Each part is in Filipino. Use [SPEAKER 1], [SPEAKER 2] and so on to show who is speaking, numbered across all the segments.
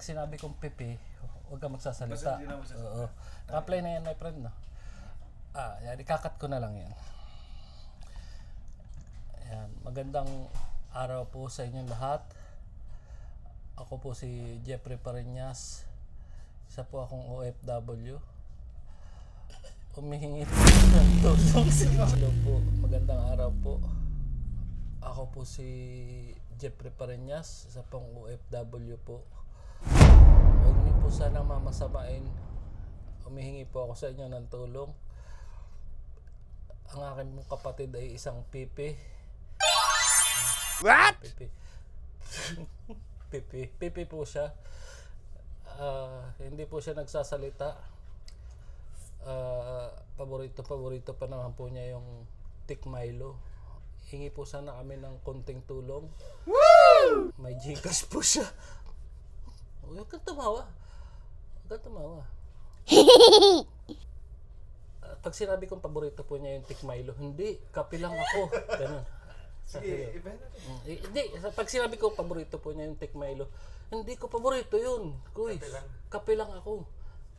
[SPEAKER 1] pag sinabi kong pipi, huwag kang magsasalita.
[SPEAKER 2] Basta hindi na magsasalita.
[SPEAKER 1] Oo. Naka-play na yan, my friend, no? Yan, ikakat ko na lang yan. Ayan, magandang araw po sa inyong lahat. Ako po si Jeffrey Pareñas. Isa po akong OFW. Humihingi po ng tulong. Hello po, magandang araw po. Ako po si Jeffrey Pareñas, isa pong OFW po. Huwag niyo po sanang mamasamain. Humihingi po ako sa inyo ng tulong. Ang akin mong kapatid ay isang pipi.
[SPEAKER 3] What?
[SPEAKER 1] Pipi po siya. Hindi po siya nagsasalita. Paborito pa naman po niya yung Tik Milo. Hingi po sana kami ng konting tulong.
[SPEAKER 3] Woo!
[SPEAKER 1] May Gcash po siya. Huwag kang tumawa. Huwag kang tumawa. Pag sinabi kong paborito po niya yung Tik Milo, hindi, kape lang ako. Ganun.
[SPEAKER 2] Sige, iba na rin.
[SPEAKER 1] Hindi, pag sinabi ko paborito po niya yung Tik Milo, hindi ko paborito yun. Kuy, kape lang ako.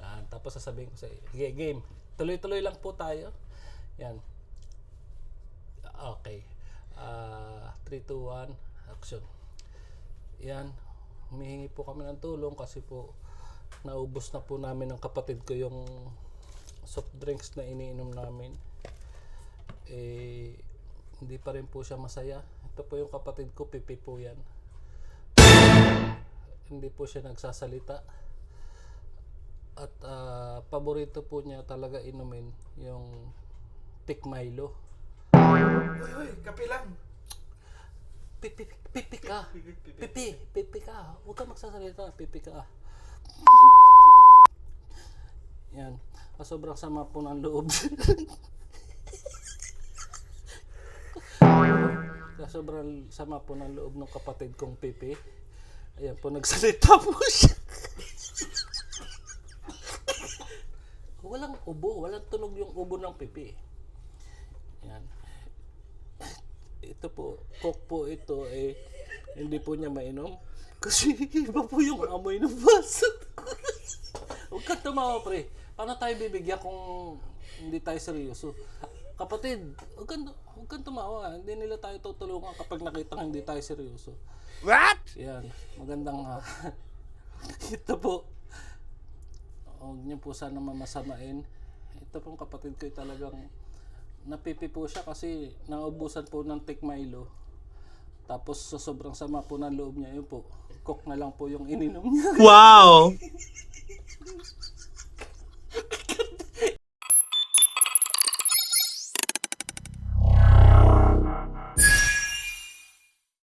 [SPEAKER 1] Yan, tapos sasabihin ko sa sige, game. Tuloy-tuloy lang po tayo. Yan. Okay. 3, 2, 1, action. Yan. Humihingi po kami ng tulong kasi po naubos na po namin ng kapatid ko yung soft drinks na iniinom namin. Hindi pa rin po siya masaya. Ito po yung kapatid ko, pipi po yan. Hindi po siya nagsasalita. At paborito po niya talaga inumin yung Tik Milo.
[SPEAKER 2] Uy, kape lang.
[SPEAKER 1] Pipi ka. Pipi ka. Huwag ka magsasalita. Pipi ka. Yan. Sobrang sama po ng loob. Sobrang sama po ng loob ng kapatid kong pipi. Ayan po, nagsalita po siya. Walang ubo. Walang tunog yung ubo ng pipi. Yan. Ito po, coke po ito hindi po niya mainom kasi iba po yung amoy ng baso. Huwag ka tumawa, pre. Paano tayo bibigyan kung hindi tayo seryoso? Kapatid, huwag kang tumawa. Hindi nila tayo tutulungan kapag nakita hindi tayo seryoso.
[SPEAKER 3] What?
[SPEAKER 1] Yan, magandang ito po. Huwag niyo po sana mamasamain. Ito pong kapatid ko talagang napipi po siya kasi naubusan po ng Tik Milo. Tapos sa sobrang sama po ng loob niya, yun po, coke na lang po yung ininom niya.
[SPEAKER 3] Wow!